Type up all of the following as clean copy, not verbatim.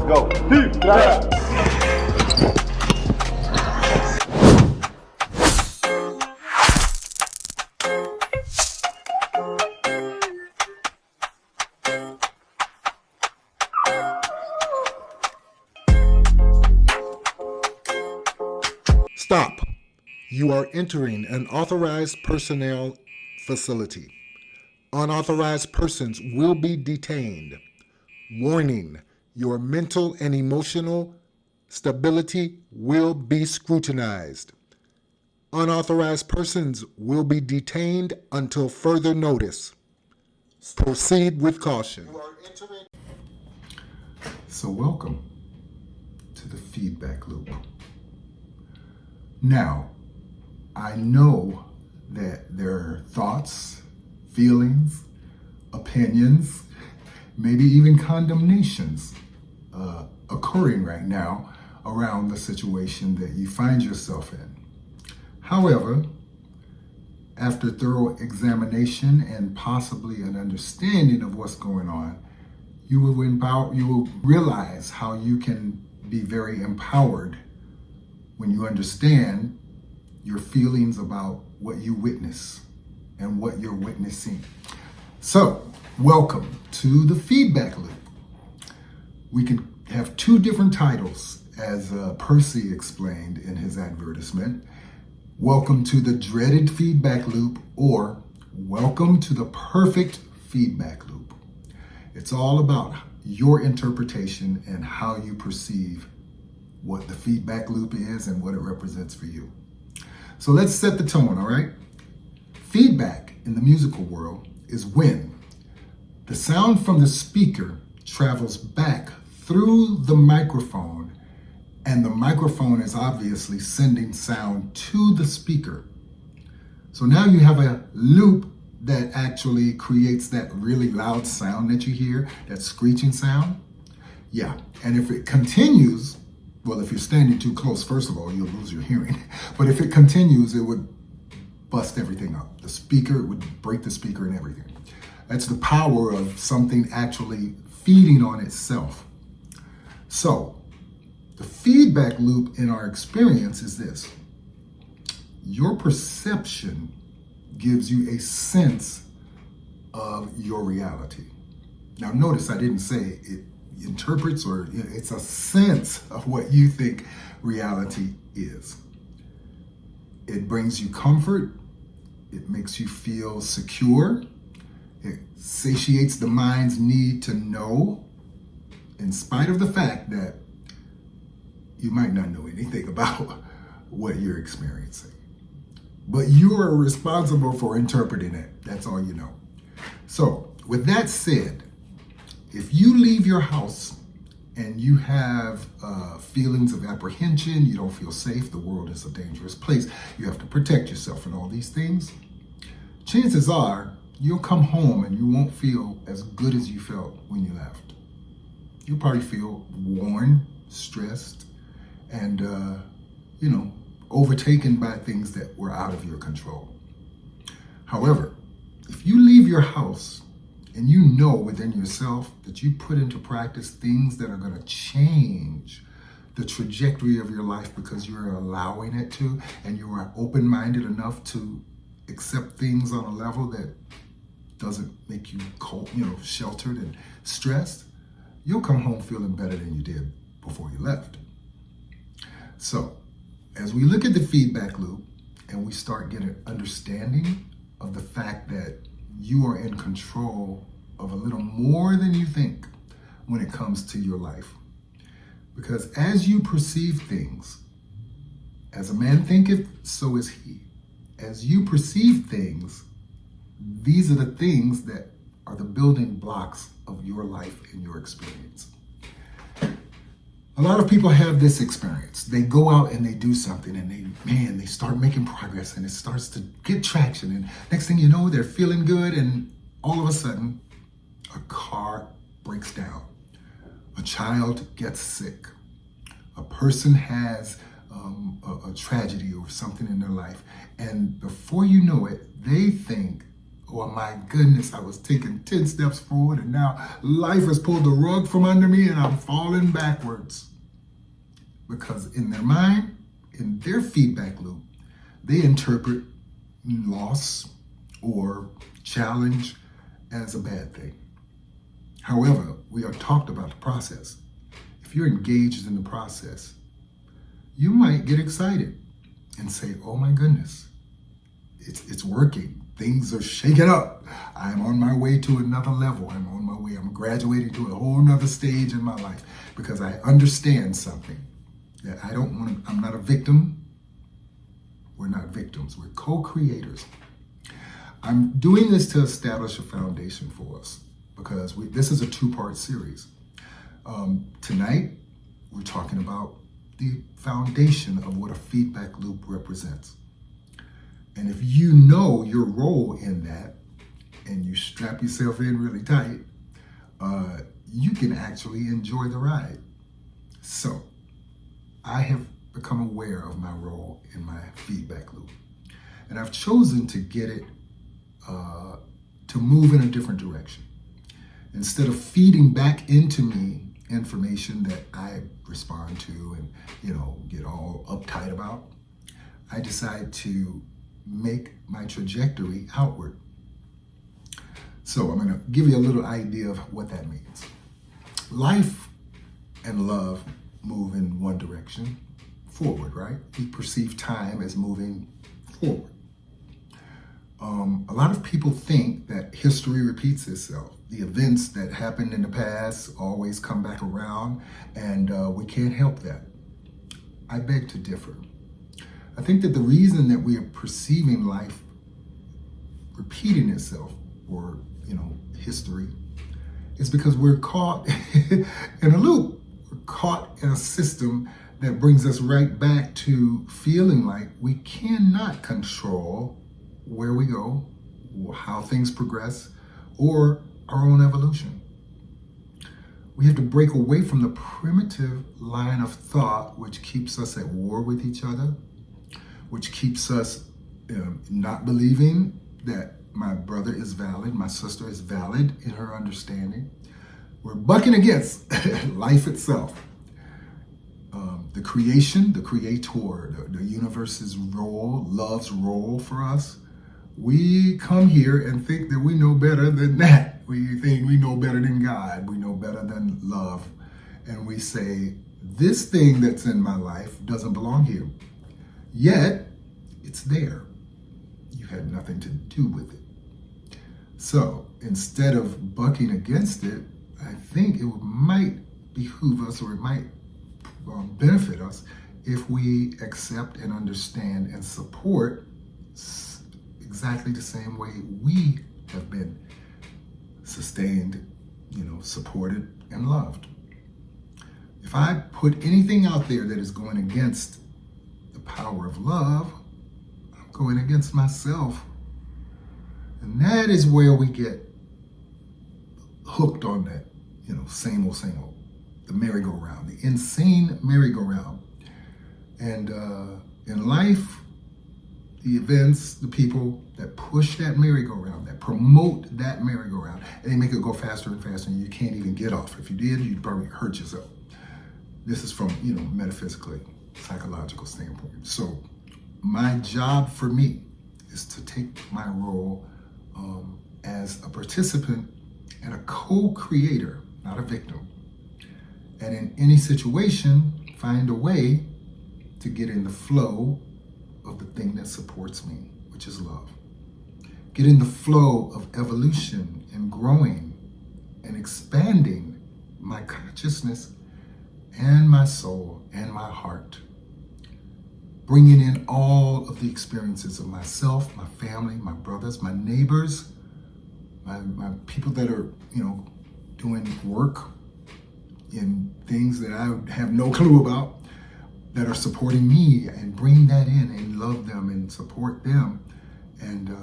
go. Feedback. Stop. You are entering an authorized personnel facility. Unauthorized persons will be detained. Warning, your mental and emotional stability will be scrutinized. Unauthorized persons will be detained until further notice. Proceed with caution. So welcome to the feedback loop. Now, I know that there are thoughts, feelings, opinions, maybe even condemnations occurring right now around the situation that you find yourself in. However, after thorough examination and possibly an understanding of what's going on, you will realize how you can be very empowered when you understand your feelings about what you witness and what you're witnessing. So, welcome to the feedback loop. We can have two different titles, as Percy explained in his advertisement. Welcome to the dreaded feedback loop, or welcome to the perfect feedback loop. It's all about your interpretation and how you perceive what the feedback loop is and what it represents for you. So let's set the tone, all right? Feedback in the musical world is when the sound from the speaker travels back through the microphone, and the microphone is obviously sending sound to the speaker. So now you have a loop that actually creates that really loud sound that you hear, that screeching sound. Yeah, and if it continues, well, if you're standing too close, first of all, you'll lose your hearing. But if it continues, it would bust everything up. The speaker would break the speaker and everything. That's the power of something actually feeding on itself. So, the feedback loop in our experience is this. Your perception gives you a sense of your reality. Now, notice I didn't say it interprets, or it's a sense of what you think reality is. It brings you comfort. It makes you feel secure. It satiates the mind's need to know, in spite of the fact that you might not know anything about what you're experiencing. But you are responsible for interpreting it. That's all you know. So, with that said, if you leave your house and you have feelings of apprehension, you don't feel safe, the world is a dangerous place, you have to protect yourself and all these things, chances are you'll come home and you won't feel as good as you felt when you left. You'll probably feel worn, stressed, and, overtaken by things that were out of your control. However, if you leave your house and you know within yourself that you put into practice things that are going to change the trajectory of your life because you're allowing it to, and you are open-minded enough to accept things on a level that doesn't make you cold, sheltered and stressed, you'll come home feeling better than you did before you left. So, as we look at the feedback loop and we start getting understanding of the fact that you are in control of a little more than you think when it comes to your life. Because as you perceive things, as a man thinketh, so is he. As you perceive things, these are the things that are the building blocks of your life and your experience. A lot of people have this experience. They go out and they do something and they start making progress and it starts to get traction. And next thing you know, they're feeling good, and all of a sudden, a car breaks down. A child gets sick. A person has a tragedy or something in their life. And before you know it, they think, oh my goodness, I was taking 10 steps forward and now life has pulled the rug from under me and I'm falling backwards. Because in their mind, in their feedback loop, they interpret loss or challenge as a bad thing. However, we are talked about the process. If you're engaged in the process, you might get excited and say, oh my goodness, it's working. Things are shaking up. I'm on my way to another level. I'm on my way. I'm graduating to a whole nother stage in my life because I understand something that I'm not a victim. We're not victims. We're co-creators. I'm doing this to establish a foundation for us because this is a two-part series. Tonight, we're talking about the foundation of what a feedback loop represents. And if you know your role in that and you strap yourself in really tight, you can actually enjoy the ride. So I have become aware of my role in my feedback loop. And I've chosen to get it to move in a different direction. Instead of feeding back into me information that I respond to and, get all uptight about, I decide to make my trajectory outward. So I'm going to give you a little idea of what that means. Life and love move in one direction, forward, right? We perceive time as moving forward. A lot of people think that history repeats itself. The events that happened in the past always come back around, and we can't help that. I beg to differ. I think that the reason that we are perceiving life repeating itself, or history, is because we're caught in a loop. We're caught in a system that brings us right back to feeling like we cannot control where we go, how things progress, or our own evolution. We have to break away from the primitive line of thought which keeps us at war with each other, which keeps us not believing that my brother is valid, my sister is valid in her understanding. We're bucking against life itself. The creation, the creator, the universe's role, love's role for us. We come here and think that we know better than that. We think we know better than God. We know better than love. And we say, this thing that's in my life doesn't belong here. Yet, it's there. You had nothing to do with it. So, instead of bucking against it, I think it might behoove us, or it might benefit us if we accept and understand and support exactly the same way we have been sustained, supported and loved. If I put anything out there that is going against the power of love, I'm going against myself. And that is where we get hooked on that, same old, the merry-go-round, the insane merry-go-round. And in life, the events, the people that push that merry-go-round, that promote that merry-go-round, and they make it go faster and faster, and you can't even get off. If you did, you'd probably hurt yourself. This is from, metaphysically, psychological standpoint. So my job for me is to take my role as a participant and a co-creator, not a victim. And in any situation, find a way to get in the flow of the thing that supports me, which is love. Get in the flow of evolution and growing and expanding my consciousness and my soul and my heart. Bringing in all of the experiences of myself, my family, my brothers, my neighbors, my people that are, doing work in things that I have no clue about, that are supporting me, and bring that in and love them and support them and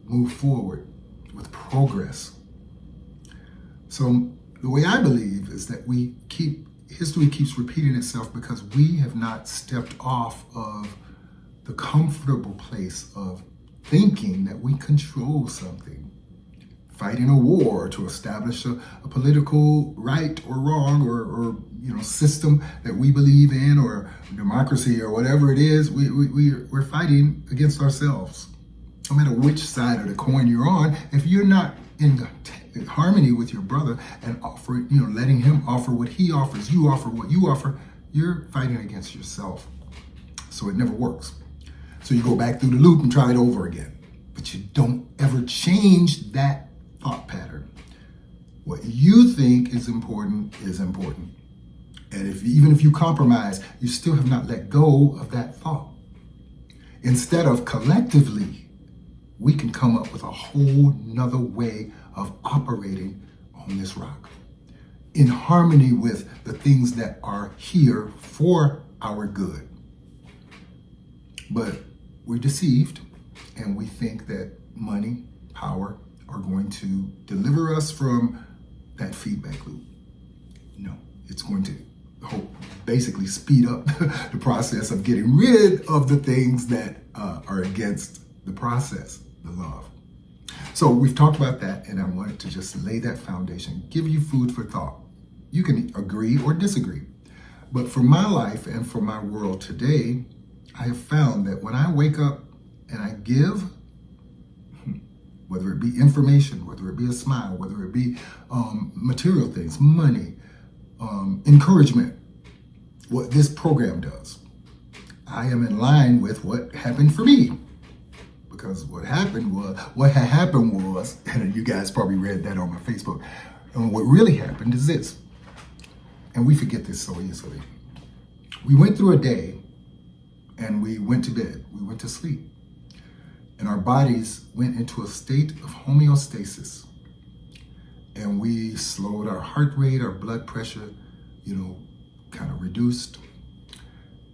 move forward with progress. So the way I believe is that history keeps repeating itself because we have not stepped off of the comfortable place of thinking that we control something. fighting a war to establish a political right or wrong or system that we believe in, or democracy, or whatever it is. We're fighting against ourselves. No matter which side of the coin you're on, if you're not in harmony with your brother and letting him offer what he offers, you offer what you offer, you're fighting against yourself. So it never works. So you go back through the loop and try it over again. But you don't ever change that thought pattern. What you think is important is important. And even if you compromise, you still have not let go of that thought. Instead of collectively, we can come up with a whole nother way of operating on this rock, in harmony with the things that are here for our good. But we're deceived, and we think that money, power are going to deliver us from that feedback loop. No, it's going to basically speed up the process of getting rid of the things that are against the process, the love. So we've talked about that, and I wanted to just lay that foundation, give you food for thought. You can agree or disagree. But for my life and for my world today, I have found that when I wake up and I give, whether it be information, whether it be a smile, whether it be material things, money, encouragement, what this program does, I am in line with what happened for me. Because what had happened was, and you guys probably read that on my Facebook, and what really happened is this, and we forget this so easily. We went through a day, and we went to bed, we went to sleep, and our bodies went into a state of homeostasis, and we slowed our heart rate, our blood pressure, kind of reduced.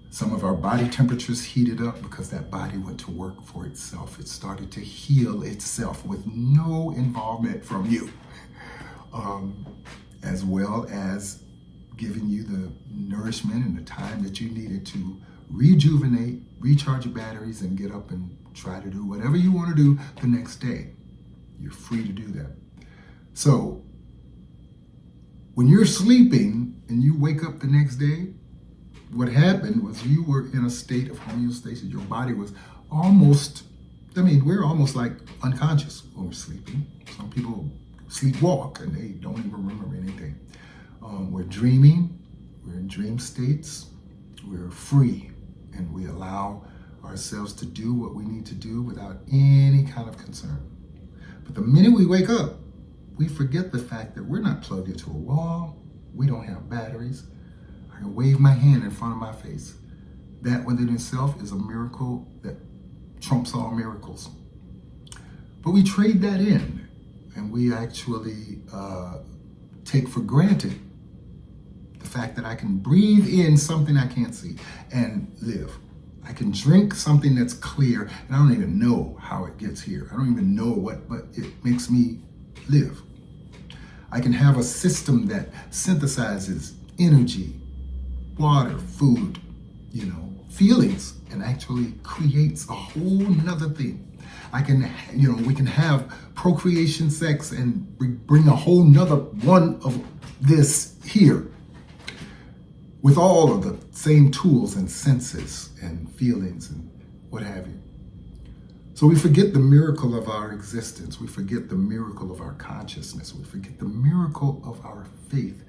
Some of our body temperatures heated up because that body went to work for itself. It started to heal itself with no involvement from you, as well as giving you the nourishment and the time that you needed to rejuvenate, recharge your batteries, and get up and try to do whatever you want to do the next day. You're free to do that. So when you're sleeping and you wake up the next day, what happened was you were in a state of homeostasis. Your body was we're almost like unconscious when we're sleeping. Some people sleepwalk and they don't even remember anything. We're dreaming, we're in dream states, we're free, and we allow ourselves to do what we need to do without any kind of concern. But the minute we wake up, we forget the fact that we're not plugged into a wall, we don't have batteries. I can wave my hand in front of my face. That within itself is a miracle that trumps all miracles. But we trade that in, and we actually take for granted the fact that I can breathe in something I can't see and live. I can drink something that's clear, and I don't even know how it gets here. I don't even know but it makes me live. I can have a system that synthesizes energy, water, food, feelings, and actually creates a whole nother thing. We can have procreation, sex, and bring a whole nother one of this here with all of the same tools and senses and feelings and what have you. So we forget the miracle of our existence. We forget the miracle of our consciousness. We forget the miracle of our faith.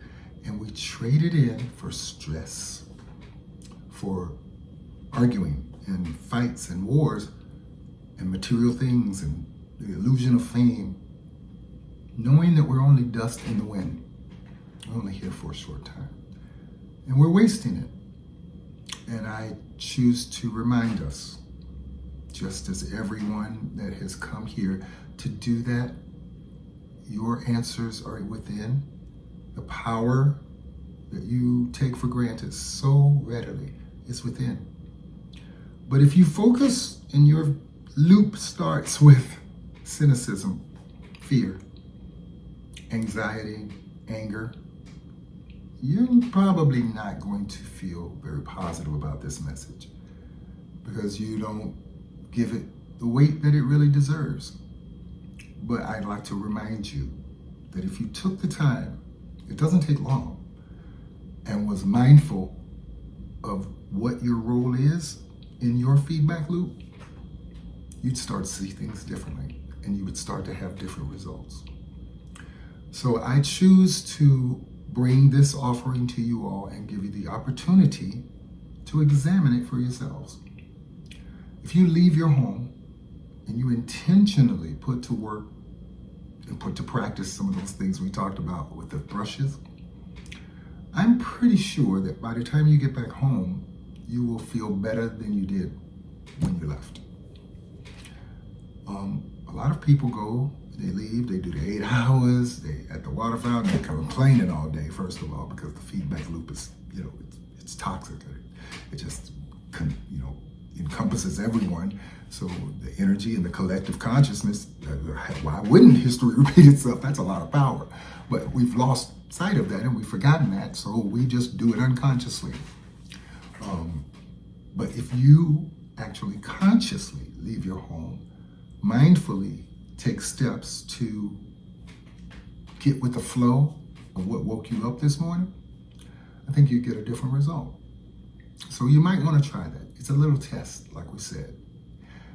And we trade it in for stress, for arguing and fights and wars and material things and the illusion of fame, knowing that we're only dust in the wind. We're only here for a short time. And we're wasting it. And I choose to remind us, just as everyone that has come here to do that, your answers are within. The power that you take for granted so readily is within. But if you focus and your loop starts with cynicism, fear, anxiety, anger, you're probably not going to feel very positive about this message because you don't give it the weight that it really deserves. But I'd like to remind you that if you took the time, it doesn't take long, and was mindful of what your role is in your feedback loop, you'd start to see things differently, and you would start to have different results. So I choose to bring this offering to you all and give you the opportunity to examine it for yourselves. If you leave your home and you intentionally put to work and put to practice some of those things we talked about with the brushes, I'm pretty sure that by the time you get back home, you will feel better than you did when you left. A lot of people go, they leave, they do the 8 hours, they at the water fountain, they're complaining all day, first of all, because the feedback loop is, it's toxic. It just, encompasses everyone. So the energy and the collective consciousness, why wouldn't history repeat itself? That's a lot of power. But we've lost sight of that and we've forgotten that, so we just do it unconsciously. But if you actually consciously leave your home, mindfully take steps to get with the flow of what woke you up this morning, I think you get a different result. So you might want to try that. It's a little test, like we said.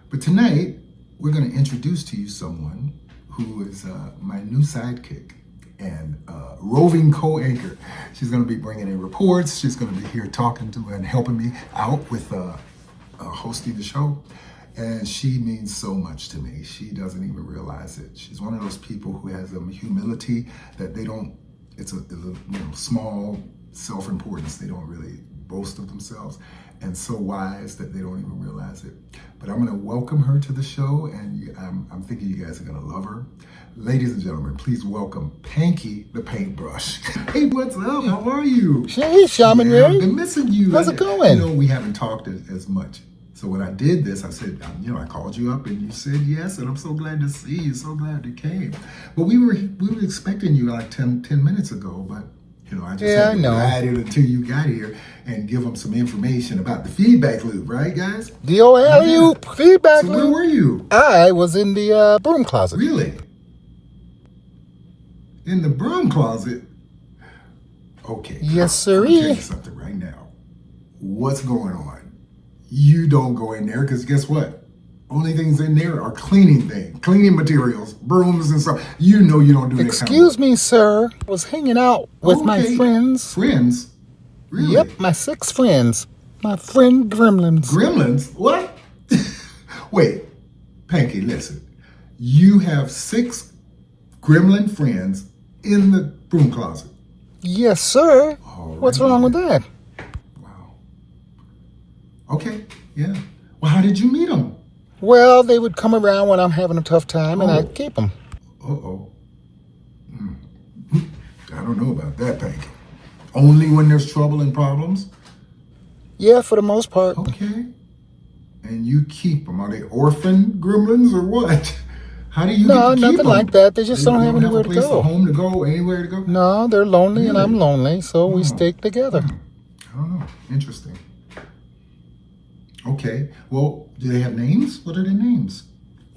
But tonight, we're going to introduce to you someone who is my new sidekick and roving co-anchor. She's going to be bringing in reports. She's going to be here talking to and helping me out with hosting the show. And she means so much to me. She doesn't even realize it. She's one of those people who has humility that they don't, it's a small self-importance. They don't really boast of themselves, and so wise that they don't even realize it. But I'm going to welcome her to the show, and I'm thinking you guys are going to love her. Ladies and gentlemen, please welcome Pankie the paintbrush. Hey, what's up? How are you? Hey, Shaman Yeah, I've Ray. been missing you. How's it going? We haven't talked as much. So when I did this, I said, I called you up and you said yes, and I'm so glad to see you. So glad you came. But we were expecting you like 10 minutes ago, but I just had to ride it until you got here and give them some information about the feedback loop, right, guys? The old alley-oop feedback So loop. where were you? I was in the broom closet. Really? In the broom closet? Okay. Yes, sir. I'm gonna tell sirree. you something right now. What's going on? You don't go in there because guess what? Only things in there are cleaning materials, brooms and stuff. You don't do that kind of Excuse work. me, sir. I was hanging out with my friends. Friends? Really? Yep, my 6 friends. My friend Gremlins. Gremlins? What? Wait, Pankie, listen. You have 6 gremlin friends in the broom closet. Yes, sir. All What's right. wrong with that? Wow. Okay, yeah. Well, how did you meet them? Well, they would come around when I'm having a tough time, and Oh. I'd keep them. Uh-oh. I don't know about that, Pankie. Only when there's trouble and problems? Yeah, for the most part. Okay. And you keep them. Are they orphan gremlins or what? How do you No, get to keep nothing them? like that. They just don't have anywhere a to place, go. a home to go, anywhere to go? No, they're lonely, and I'm Really? lonely, so we Oh. stick together. I don't know. Interesting. Okay. Well, do they have names? What are their names?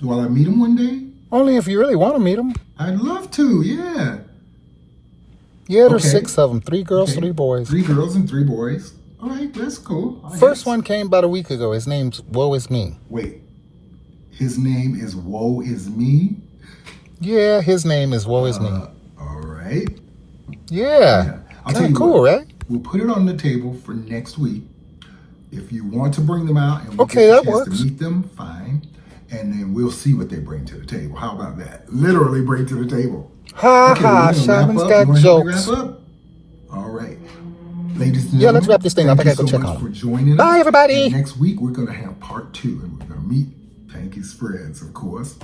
Will I meet them one day? Only if you really want to meet them. I'd love to, yeah. Yeah, there's Okay. 6 of them. 3 girls, Okay. 3 boys. 3 girls and 3 boys. All right, that's cool. I First guess. one came about a week ago. His name's Woe Is Me. Wait. His name is Woe Is Me? Yeah, his name is Woe Is Me. All right. Yeah. I'll tell Kind you of cool, what. right? We'll put it on the table for next week. If you want to bring them out and we Okay, get that a chance works. to meet them, fine. And then we'll see what they bring to the table. How about that? Literally bring to the table. Ha Okay, ha, we're gonna Shaman's wrap up. got You wanna help me jokes. wrap up? All right. Ladies and Yeah, gentlemen, let's wrap this thing up. I thank gotta you go so check much on for them. joining us. Bye, everybody. And next week, we're going to have part 2, and we're going to meet Pankie's friends, of course.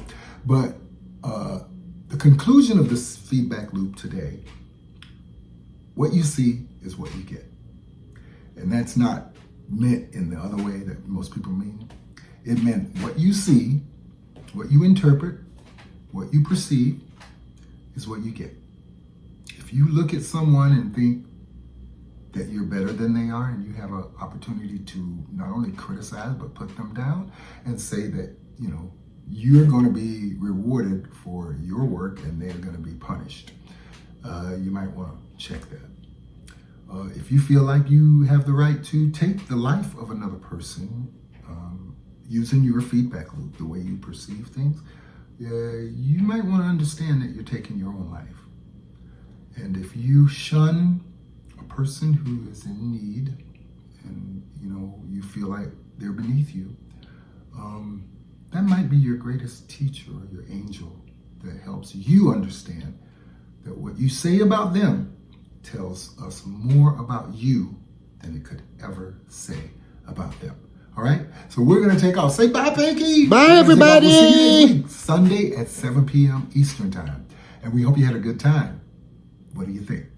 But the conclusion of this feedback loop today, what you see is what you get. And that's not meant in the other way that most people mean. It meant what you see, what you interpret, what you perceive is what you get. If you look at someone and think that you're better than they are, and you have an opportunity to not only criticize but put them down and say that you're going to be rewarded for your work and they're going to be punished. You might want to check that. If you feel like you have the right to take the life of another person using your feedback loop, the way you perceive things, you might want to understand that you're taking your own life. And if you shun a person who is in need and you feel like they're beneath you, that might be your greatest teacher or your angel that helps you understand that what you say about them tells us more about you than it could ever say about them. All right? So we're going to take off. Say bye, Pankie. Bye, everybody. We'll see you next week, Sunday at 7 p.m. Eastern Time. And we hope you had a good time. What do you think?